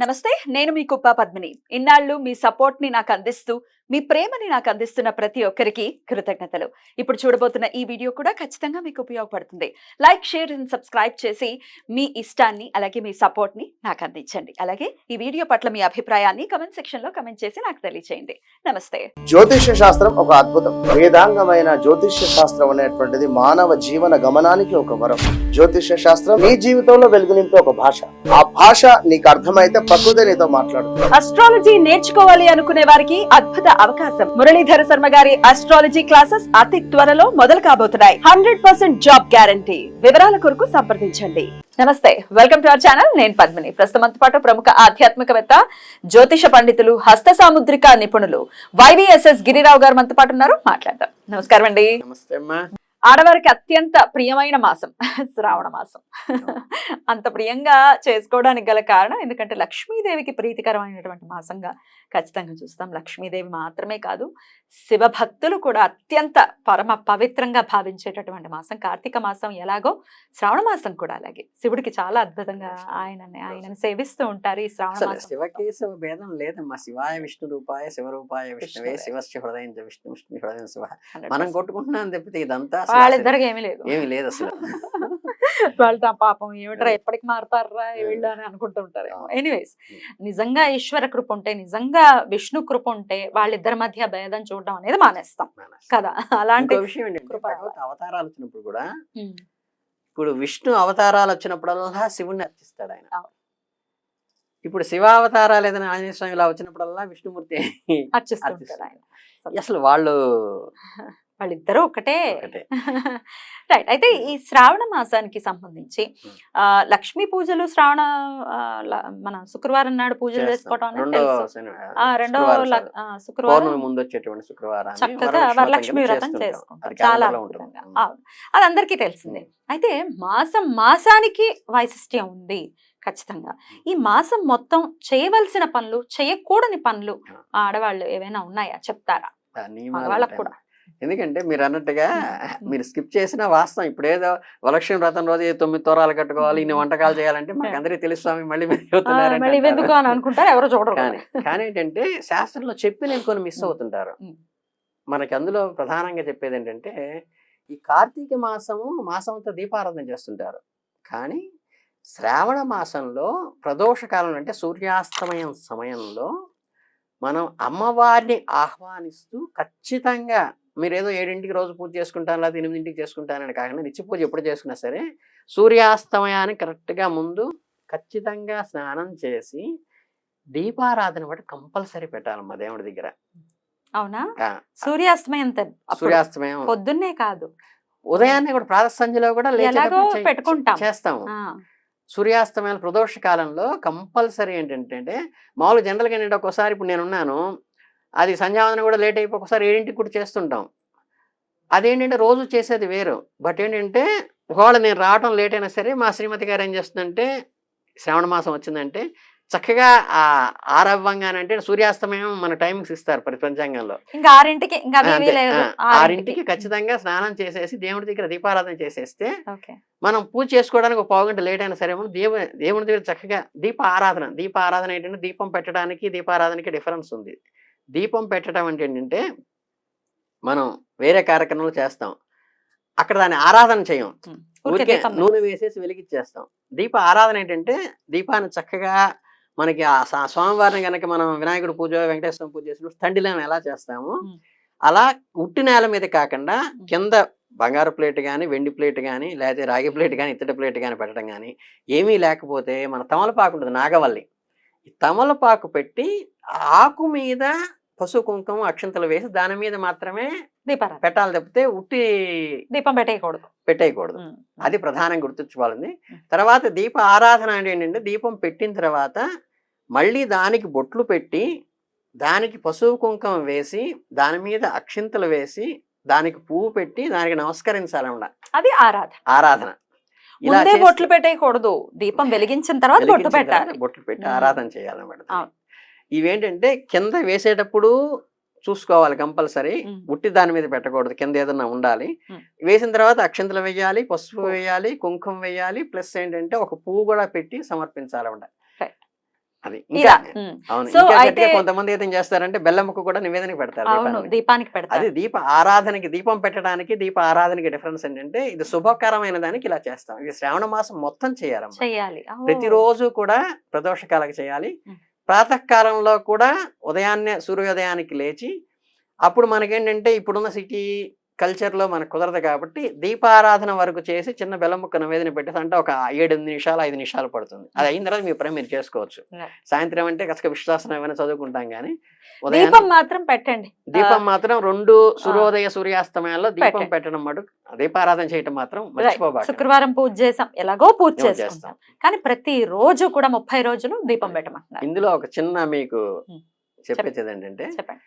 నమస్తే, నేను మీ కుప్ప పద్మిని. ఇన్నాళ్ళు మీ సపోర్ట్ ని నాకు అందిస్తూ, మీ ప్రేమని నాకు అందిస్తున్న ప్రతి ఒక్కరికి కృతజ్ఞతలు. ఇప్పుడు చూడబోతున్న ఈ వీడియో కూడా ఖచ్చితంగా మీకు ఉపయోగపడుతుంది. లైక్, షేర్ అండ్ సబ్స్క్రైబ్ చేసి మీ ఇష్టాన్ని అలాగే మీ సపోర్ట్ ని నాకు అందించండి. అలాగే ఈ వీడియో పట్ల మీ అభిప్రాయాన్ని కమెంట్ సెక్షన్ లో కమెంట్ చేసి నాకు తెలియజేయండి. నమస్తే. జ్యోతిష్య శాస్త్రం ఒక అద్భుతం. వేదాంగమైన జ్యోతిష్య శాస్త్రం అనేటువంటిది మానవ జీవన గమనానికి ఒక వరం. జ్యోతిష్య శాస్త్రం నీ జీవితంలో వెలుగునింపే ఒక భాష. ఆ భాష నీకు అర్థమైతే ప్రకృతి నీతో మాట్లాడుతుంది. అస్ట్రాలజీ నేర్చుకోవాలి అనుకునే వారికి అద్భుత అవకాశం. మురళీధర శర్మ గారి అస్ట్రాలజీ క్లాసెస్ అతి త్వరలో మొదలు కాబోతున్నాయి. 100% జాబ్ గ్యారంటీ. వివరాల కొరకు సంప్రదించండి. నమస్తే, వెల్కమ్ టు అవర్ ఛానల్. నేను పద్మిని. ప్రస్తుతంతో పాటు ప్రముఖ ఆధ్యాత్మికవేత్త, జ్యోతిష పండితులు, హస్త సాముద్రిక నిపుణులు YVSS గిరిరావు గారు మనతో పాటు ఉన్నారు. మాట్లాడదాం. నమస్కారం అండి. నమస్తే అమ్మా. ఆడవారికి అత్యంత ప్రియమైన మాసం శ్రావణ మాసం. అంత ప్రియంగా చేసుకోవడానికి గల కారణం ఎందుకంటే లక్ష్మీదేవికి ప్రీతికరమైనటువంటి మాసంగా ఖచ్చితంగా చూస్తాం. లక్ష్మీదేవి మాత్రమే కాదు, శివభక్తులు కూడా అత్యంత పరమ పవిత్రంగా భావించేటటువంటి మాసం కార్తీక మాసం. ఎలాగో శ్రావణ మాసం కూడా అలాగే శివుడికి చాలా అద్భుతంగా ఆయనని సేవిస్తూ ఉంటారు. ఈ శ్రావణ మాసం శివకేశవ భేదం లేదమ్మా. శివాయ విష్ణు రూపాయ శివరూపాయ విష్ణువే శివస్య హృదయం విష్ణు విష్ణు హృదయం శివ. మనం కొట్టుకుంటున్నాం తప్పితే ఇదంతా వాళ్ళిద్దరికి ఏమీ లేదు అసలు. వాళ్ళు పాపం ఏమిట్రా ఎప్పటికి మారుతారా వీళ్ళు అని అనుకుంటూ ఉంటారు. ఎనీవేస్, నిజంగా ఈశ్వర కృప ఉంటే, నిజంగా విష్ణు కృప ఉంటే వాళ్ళిద్దరి మధ్య భేదం చూడడం అనేది మానేస్తాం కదా. అలాంటి విషయం ఏంటంటే అవతారాలు వచ్చినప్పుడు కూడా, ఇప్పుడు విష్ణు అవతారాలు వచ్చినప్పుడల్లా శివుణ్ణి అర్చిస్తాడు ఆయన. ఇప్పుడు శివ అవతారాలు ఏదైనా ఆంజనేయ స్వామి ఇలా వచ్చినప్పుడల్లా విష్ణుమూర్తి అర్చిస్తుంటాడు ఆయన. అసలు వాళ్ళిద్దరూ ఒకటే. రైట్. అయితే ఈ శ్రావణ మాసానికి సంబంధించి లక్ష్మీ పూజలు మన శుక్రవారం నాడు పూజలు చేసుకోవడం రెండో శుక్రవారం ముందు వచ్చేటువంటి శుక్రవారం చక్కగా వరలక్ష్మి వ్రతం చేసుకుంటాం. చాలా అద్భుతంగా. అది అందరికీ తెలిసిందే. అయితే మాసానికి వైశిష్ట్యం ఉంది ఖచ్చితంగా. ఈ మాసం మొత్తం చేయవలసిన పనులు, చేయకూడని పనులు ఆడవాళ్ళు ఏవైనా ఉన్నాయా చెప్తారా? వాళ్ళకు కూడా. ఎందుకంటే మీరు అన్నట్టుగా మీరు స్కిప్ చేసిన వాస్తవం. ఇప్పుడు ఏదో వరలక్ష్మి వ్రతం రోజు 9 తోరాలు కట్టుకోవాలి, ఇన్ని వంటకాలు చేయాలంటే మాకు అందరికీ తెలుసు స్వామి, మళ్ళీ అనుకుంటారు ఎవరో చూడరు. కానీ ఏంటంటే శాస్త్రంలో చెప్పి నేను కొన్ని మిస్ అవుతుంటారు. మనకి అందులో ప్రధానంగా చెప్పేది ఏంటంటే, ఈ కార్తీక మాసం అంతా దీపారాధన చేస్తుంటారు. కానీ శ్రావణ మాసంలో ప్రదోష కాలం అంటే సూర్యాస్తమయం సమయంలో మనం అమ్మవారిని ఆహ్వానిస్తూ ఖచ్చితంగా, మీరు ఏదో 7ంటికి రోజు పూజ చేసుకుంటాను లేదా 8ంటికి చేసుకుంటానని కాకుండా నిత్య పూజ ఎప్పుడు చేసుకున్నా సరే సూర్యాస్తమయానికి కరెక్ట్గా ముందు ఖచ్చితంగా స్నానం చేసి దీపారాధన కూడా కంపల్సరీ పెట్టాలమ్మా దేవుడి దగ్గర. అవునా? సూర్యాస్తమయం పొద్దున్నే కాదు, ఉదయాన్నే కూడా ప్రాతః సంధ్యలో కూడా పెట్టుకుంటాం, చేస్తాము. సూర్యాస్తమయం ప్రదోష కాలంలో కంపల్సరీ ఏంటంటే, మామూలు జనరల్గా ఏంటంటే ఒక్కోసారి ఇప్పుడు నేనున్నాను, అది సంధ్యావందనం కూడా లేట్ అయిపోయి ఒకసారి 7ంటికి కూడా చేస్తుంటాం. అదేంటంటే రోజు చేసేది వేరు. బట్ ఏంటంటే ఒకవేళ నేను రావడం లేట్ అయినా సరే మా శ్రీమతి గారు ఏం చేస్తుందంటే, శ్రావణ మాసం వచ్చిందంటే చక్కగా ఆరవ్వంగానంటే సూర్యాస్తమయం మన టైమింగ్స్ ఇస్తారు పంచాంగంలో. ఇంకా 6ంటికి ఖచ్చితంగా స్నానం చేసేసి దేవుడి దగ్గర దీపారాధన చేసేస్తే మనం పూజ చేసుకోవడానికి ఒక 15 గంట లేట్ అయినా సరే దేవుడి దగ్గర చక్కగా దీపారాధన ఏంటంటే, దీపం పెట్టడానికి దీపారాధనకి డిఫరెన్స్ ఉంది. దీపం పెట్టడం అంటే ఏంటంటే మనం వేరే కార్యక్రమాలు చేస్తాం, అక్కడ దాన్ని ఆరాధన చేయం, ఊరికే నూనె వేసేసి వెలిగించేస్తాం. దీప ఆరాధన ఏంటంటే దీపాన్ని చక్కగా మనకి స్వామివారిని కనుక మనం వినాయకుడు పూజ, వెంకటేశ్వర పూజ చేసినప్పుడు తండ్రిలో ఎలా చేస్తాము అలా ఉట్టి నేల మీద కాకుండా కింద బంగారు ప్లేట్ కానీ, వెండి ప్లేట్ కానీ, లేకపోతే రాగి ప్లేట్ కానీ, ఇత్తడి ప్లేట్ కానీ పెట్టడం కానీ, ఏమీ లేకపోతే మన తమలపాకు ఉంటుంది, నాగవల్లి, ఈ తమలపాకు పెట్టి ఆకు మీద పసుపు కుంకుమ అక్షంతలు వేసి దాని మీద మాత్రమే పెట్టాలి తప్పితే ఉట్టి దీపం పెట్టేయకూడదు. అది ప్రధానంగా గుర్తుంచుకోవాలండి. తర్వాత దీప ఆరాధన అంటే ఏంటంటే, దీపం పెట్టిన తర్వాత మళ్ళీ దానికి బొట్లు పెట్టి, దానికి పసుపు కుంకుమ వేసి, దాని మీద అక్షింతలు వేసి, దానికి పువ్వు పెట్టి దానికి నమస్కరించాలన్నమాట. అది ఆరాధన. ఇలా బొట్లు పెట్టేయకూడదు, దీపం వెలిగించిన తర్వాత బొట్లు పెట్టి ఆరాధన చేయాలన్నమాట. ఇవేంటంటే కింద వేసేటప్పుడు చూసుకోవాలి కంపల్సరీ, ఉట్టి దాని మీద పెట్టకూడదు, కింద ఏదన్నా ఉండాలి. వేసిన తర్వాత అక్షంతలు వేయాలి, పసుపు వేయాలి, కుంకుమ వేయాలి, ప్లస్ ఏంటంటే ఒక పువ్వు కూడా పెట్టి సమర్పించాలన్నమాట. అది ఇలా ఇంకా అవును. సో ఇంకా అయితే గట్టిగా కొంతమంది ఏం చేస్తారంటే బెల్లం ముక్క కూడా నివేదనకి పెడతారు అవును దీపానికి. దీపానికి అది పెడతారు. దీప ఆరాధనకి, దీపం పెట్టడానికి దీప ఆరాధనకి డిఫరెన్స్ ఏంటంటే ఇది శుభకరమైన దానికి ఇలా చేస్తాం. ఇది శ్రావణ మాసం మొత్తం చేయాలమ్మా. చెయ్యాలి. ప్రతిరోజు కూడా ప్రదోషకాలకు చేయాలి. ఉమ్. ప్రాతకాలంలో కూడా ఉదయాన్నే సూర్యోదయానికి లేచి, అప్పుడు మనకేంటంటే ఇప్పుడున్న సిటీ కల్చర్లో మనకు కుదరదు కాబట్టి దీపారాధన వరకు చేసి చిన్న బెల్లం ముక్క నివేదన పెట్టేసి అంటే ఒక 7-8 నిమిషాలు 5 నిమిషాలు పడుతుంది. అది అయిన తర్వాత మీ పని మీరు చేసుకోవచ్చు. Right. సాయంత్రం అంటే కసక విశ్వాసం ఏమైనా చదువుకుంటాం కానీ దీపం మాత్రం పెట్టండి. దీపం మాత్రం 2 సూర్యోదయ సూర్యాస్తమయాల్లో దీపం పెట్టడం మటుకు దీపారాధన చేయటం మాత్రం మర్చిపోబాక. శుక్రవారం పూజ చేసాం, ఎలాగో పూజ చేస్తాం. చేస్తాం, కానీ ప్రతి రోజు కూడా 30 రోజులు దీపం పెట్టమంటున్నారు. ఇందులో ఒక చిన్న మీకు ఉమ్. చెప్పేది ఏంటంటే చెప్పండి.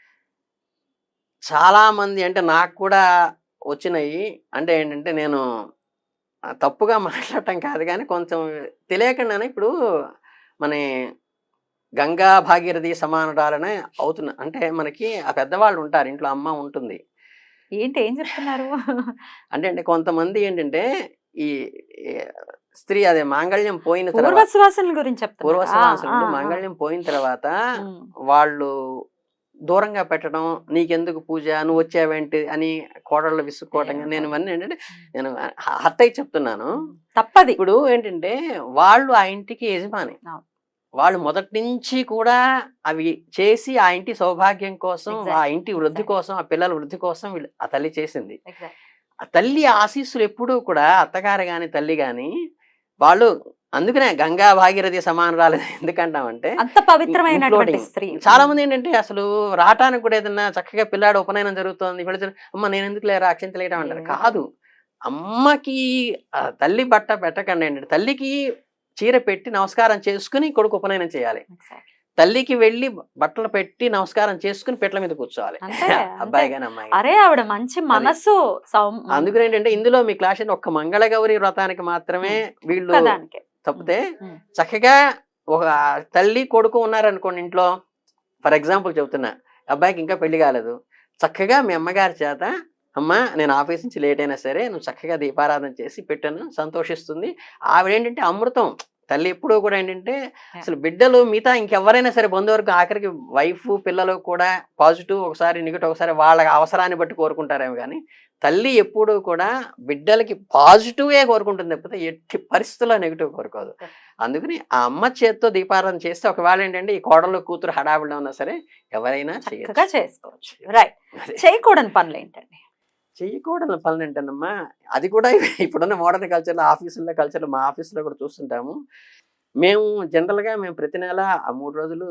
చాలా మంది అంటే నాకు కూడా వచ్చినాయి. అంటే ఏంటంటే నేను తప్పుగా మాట్లాడటం కాదు కానీ కొంచెం తెలియకుండానే ఇప్పుడు మన గంగా భాగీరథి సమానురాలనే అవుతున్నా. అంటే మనకి ఆ పెద్దవాళ్ళు ఉంటారు, ఇంట్లో అమ్మ ఉంటుంది. ఏంటి ఏం చెప్తున్నారు? అంటే కొంతమంది ఏంటంటే ఈ ఈ స్త్రీ అదే మాంగళ్యం పోయిన తర్వాత పూర్వశ్వాసన గురించి చెప్తున్నారు. పూర్వశ్వాసంలో మాంగళ్యం పోయిన తర్వాత వాళ్ళు దూరంగా పెట్టడం, నీకెందుకు పూజ, నువ్వు వచ్చావేంటి అని కోడళ్ళు విసుక్కోవటం. నేను ఇవన్నీ ఏంటంటే నేను హత్తయ్య చెప్తున్నాను. తప్పది. ఇప్పుడు ఏంటంటే వాళ్ళు ఆ ఇంటికి యజమాని. అవును. వాళ్ళు మొదటి నుంచి కూడా అవి చేసి ఆ ఇంటి సౌభాగ్యం కోసం, ఆ ఇంటి వృద్ధి కోసం, ఆ పిల్లల వృద్ధి కోసం వీళ్ళు ఆ తల్లి చేసింది. ఆ తల్లి ఆశీస్సులు ఎప్పుడూ కూడా అత్తగారు గాని తల్లి గాని వాళ్ళు, అందుకనే గంగా భాగీరథి సమానురాలు ఎందుకంటామంటే అంత పవిత్రమైనటువంటి స్త్రీ. చాలా మంది ఏంటంటే అసలు రావటానికి కూడా ఏదన్నా చక్కగా పిల్లాడు ఉపనయనం జరుగుతుంది, వెళుతున్న అమ్మ నేను ఎందుకు లేరా అక్షింతలేయడం అంటారు. కాదు, అమ్మకి తల్లి బట్ట పెట్టకండి ఏంటంటే తల్లికి చీర పెట్టి నమస్కారం చేసుకుని కొడుకు ఉపనయనం చేయాలి. తల్లికి వెళ్ళి బట్టలు పెట్టి నమస్కారం చేసుకుని పెట్ల మీద కూర్చోవాలి అబ్బాయి గాని అమ్మాయి. అరే ఆవిడ మంచి మనసు. అందుకని ఏంటంటే ఇందులో మీ క్లాస్ ఒక్క మంగళగౌరి వ్రతానికి మాత్రమే వీళ్ళు తప్పితే చక్కగా ఒక తల్లి కొడుకు ఉన్నారనుకోండి ఇంట్లో, ఫర్ ఎగ్జాంపుల్ చెప్తున్నా, అబ్బాయికి ఇంకా పెళ్లి కాలేదు, చక్కగా మీ అమ్మగారి చేత అమ్మ నేను ఆఫీస్ నుంచి లేట్ అయినా సరే నువ్వు చక్కగా దీపారాధన చేసి పెట్టాను, సంతోషిస్తుంది. ఆవిడ ఏంటంటే అమృతం. తల్లి ఎప్పుడూ కూడా ఏంటంటే అసలు బిడ్డలు మిగతా ఇంకెవరైనా సరే బంధువర్గ ఆఖరికి వైఫ్ పిల్లలు కూడా పాజిటివ్ ఒకసారి నెగిటివ్ ఒకసారి వాళ్ళ అవసరాన్ని బట్టి కోరుకుంటారేమో కానీ తల్లి ఎప్పుడూ కూడా బిడ్డలకి పాజిటివే కోరుకుంటుంది తప్పితే ఎట్టి పరిస్థితుల్లో నెగిటివ్ కోరుకోదు. అందుకని ఆ అమ్మ చేత్తో దీపారాధన చేస్తే ఒకవేళ ఏంటంటే ఈ కోడలు కూతురు హడావిడిలో ఉన్నా సరే ఎవరైనా చేసుకోవచ్చు. రైట్. చేయకూడని పనులు ఏంటండి? చేయకూడని పనులు ఏంటన్నమ్మా, అది కూడా ఇప్పుడున్న మోడర్న్ కల్చర్లో ఆఫీసుల్లో కల్చర్లో మా ఆఫీసులో కూడా చూస్తుంటాము. మేము జనరల్గా మేము ప్రతి నెల ఆ 3 రోజులు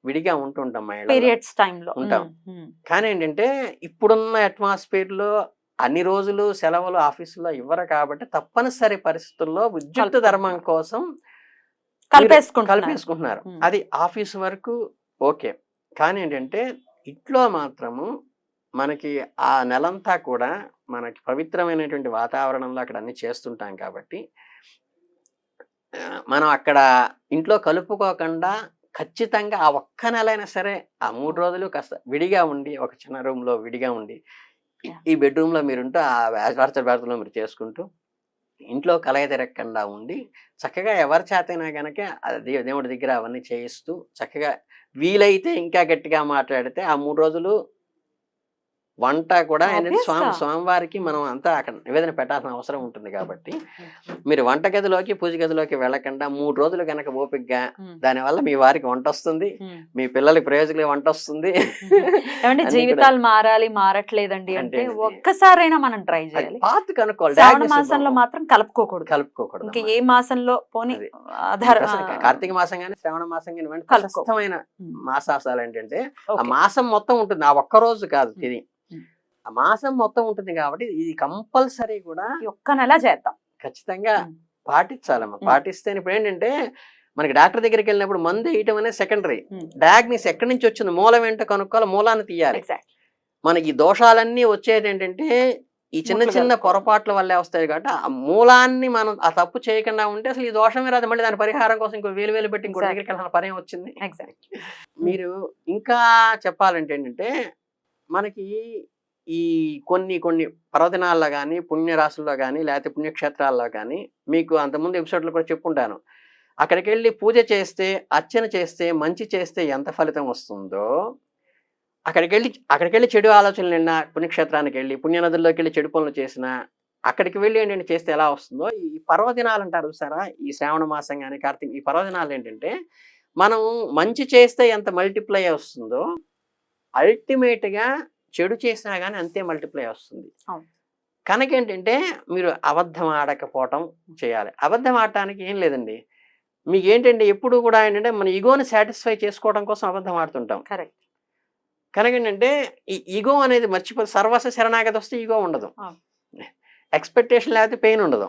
విడిగా ఉంటుంటాం, పీరియడ్స్ టైంలో ఉంటాం. కానీ ఏంటంటే ఇప్పుడున్న అట్మాస్ఫియర్ అన్ని రోజులు సెలవులు ఆఫీసులో ఇవ్వరు కాబట్టి తప్పనిసరి పరిస్థితుల్లో విద్యుత్ ధర్మం కోసం కలిపేసుకుంటున్నారు. అది ఆఫీస్ వరకు ఓకే. కానీ ఏంటంటే ఇంట్లో మాత్రము మనకి ఆ నెలంతా కూడా మనకి పవిత్రమైనటువంటి వాతావరణంలో అక్కడ అన్ని చేస్తుంటాం కాబట్టి మనం అక్కడ ఇంట్లో కలుపుకోకుండా ఖచ్చితంగా ఆ ఒక్క నెలైనా సరే ఆ 3 రోజులు కాస్త విడిగా ఉండి ఒక చిన్న రూమ్లో విడిగా ఉండి ఈ బెడ్రూమ్లో మీరుంటూ ఆ బ్యాచులర్ మీరు చేసుకుంటూ ఇంట్లో కలయ తిరగకుండా ఉండి చక్కగా ఎవరి చేతైనా కనుక దేవుడి దగ్గర అవన్నీ చేయిస్తూ చక్కగా వీలైతే ఇంకా గట్టిగా మాట్లాడితే ఆ 3 రోజులు వంట కూడా ఏంటంటే స్వామివారికి మనం అంతా అక్కడ నివేదన పెట్టాల్సిన అవసరం ఉంటుంది కాబట్టి మీరు వంటగదిలోకి పూజ గదిలోకి వెళ్ళకుండా 3 రోజులు కనుక ఓపికగా దానివల్ల మీ వారికి వంట వస్తుంది, మీ పిల్లలకి ప్రయోజకులకి వంట వస్తుంది. జీవితాలు మారాలి, మారట్లేదండి అంటే ఒక్కసారైనా మనం ట్రై చేయాలి. పాత్ కనుక్కోవాలి. శ్రావణ మాసంలో మాత్రం కలుపుకోకూడదు. ఇంకా ఏ మాసంలో పోనీ కార్తీక మాసం కానీ శ్రావణ మాసం కానీ కష్టమైన మాసాలు ఏంటంటే ఆ మాసం మొత్తం ఉంటుంది, ఆ ఒక్క రోజు కాదు, ఇది ఆ మాసం మొత్తం ఉంటుంది కాబట్టి ఇది కంపల్సరీ కూడా ఒక్క నెల చేద్దాం, ఖచ్చితంగా పాటించాలమ్మా. పాటిస్తే ఇప్పుడు ఏంటంటే మనకి డాక్టర్ దగ్గరికి వెళ్ళినప్పుడు మందు వేయటం అనేది సెకండరీ, డయాగ్నోస్ ఎక్కడి నుంచి వచ్చింది మూలం ఏంటో కనుక్కోవాలి, మూలాన్ని తీయాలి. మనకి దోషాలన్నీ వచ్చేది ఏంటంటే ఈ చిన్న చిన్న పొరపాట్ల వల్లే వస్తాయి కాబట్టి ఆ మూలాన్ని మనం ఆ తప్పు చేయకుండా ఉంటే అసలు ఈ దోషమే రాదు. మళ్ళీ దాని పరిహారం కోసం ఇంకో వేలు పెట్టి ఇంకో దగ్గరికి వెళ్ళాల్సిన పని వచ్చింది. మీరు ఇంకా చెప్పాలంటే ఏంటంటే మనకి ఈ కొన్ని పర్వదినాల్లో కానీ పుణ్యరాశుల్లో కానీ లేకపోతే పుణ్యక్షేత్రాల్లో కానీ మీకు అంతకుముందు ఎపిసోడ్లో కూడా చెప్పుంటాను, అక్కడికి వెళ్ళి పూజ చేస్తే, అర్చన చేస్తే, మంచి చేస్తే ఎంత ఫలితం వస్తుందో, అక్కడికి వెళ్ళి చెడు ఆలోచనలు నిన్న పుణ్యక్షేత్రానికి వెళ్ళి పుణ్యనదుల్లోకి వెళ్ళి చెడు పనులు చేసినా, అక్కడికి వెళ్ళి ఏంటంటే చేస్తే ఎలా వస్తుందో, ఈ పర్వదినాలు అంటారు చూసారా, ఈ శ్రావణ మాసం కానీ కార్తీక, ఈ పర్వదినాలు ఏంటంటే మనం మంచి చేస్తే ఎంత మల్టిప్లై వస్తుందో, అల్టిమేట్గా చెడు చేసినా కానీ అంతే మల్టిప్లై వస్తుంది. అవును. కనుక ఏంటంటే మీరు అబద్ధం ఆడకపోవటం చేయాలి. అబద్ధం ఆడటానికి ఏం లేదండి, మీకు ఏంటంటే ఎప్పుడు కూడా ఏంటంటే మన ఈగోని సాటిస్ఫై చేసుకోవడం కోసం అబద్ధం ఆడుతుంటాం. కరెక్ట్. కనుక ఏంటంటే ఈ ఈగో అనేది మర్చిపోతే, సర్వస్వ శరణాగతి వస్తే ఈగో ఉండదు, ఎక్స్పెక్టేషన్ లేకపోతే పెయిన్ ఉండదు.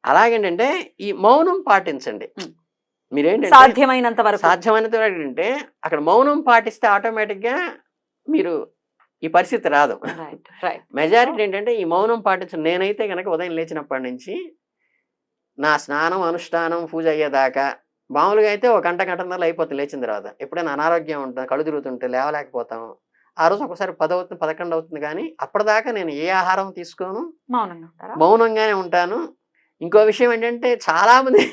అలాగేంటంటే ఈ మౌనం పాటించండి. మీరేంటంటే సాధ్యమైనంత వరకు ఏంటంటే అక్కడ మౌనం పాటిస్తే ఆటోమేటిక్గా మీరు ఈ పరిస్థితి రాదు. మెజారిటీ ఏంటంటే ఈ మౌనం పాటించండి. నేనైతే కనుక ఉదయం లేచినప్పటి నుంచి నా స్నానం, అనుష్ఠానం, పూజ అయ్యేదాకా మామూలుగా అయితే ఒక గంటన్నర అయిపోతుంది లేచిన తర్వాత. ఎప్పుడైనా అనారోగ్యం ఉంటుంది, కళ్ళు తిరుగుతుంటే లేవలేకపోతాము, ఆ రోజు ఒకసారి 10 అవుతుంది, 11 అవుతుంది, కానీ అప్పటిదాకా నేను ఏ ఆహారం తీసుకోను, మౌనంగానే ఉంటాను. ఇంకో విషయం ఏంటంటే చాలా మంది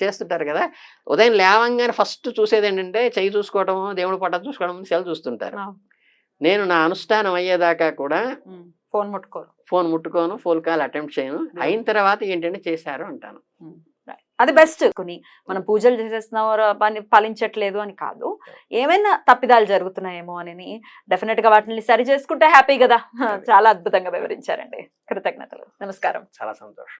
చేస్తుంటారు కదా, ఉదయం లేవంగానే ఫస్ట్ చూసేది ఏంటంటే చెయ్యి చూసుకోవడం, దేవుడు పట్టం చూసుకోవడం, సెల్ చూస్తుంటారు. నేను నా అనుష్ఠానం అయ్యేదాకా కూడా ఫోన్ ముట్టుకోను, ఫోన్ కాల్ అటెంప్ట్ చేయను. అయిన తర్వాత ఏంటంటే చేశారు అంటాను. అది బెస్ట్. కొన్ని మనం పూజలు చేసేస్తున్నాం పని ఫలించట్లేదు అని కాదు, ఏమైనా తప్పిదాలు జరుగుతున్నాయేమో అని డెఫినెట్ గా వాటిని సరి చేసుకుంటే హ్యాపీ కదా. చాలా అద్భుతంగా వివరించారండి. కృతజ్ఞతలు. నమస్కారం. చాలా సంతోషం.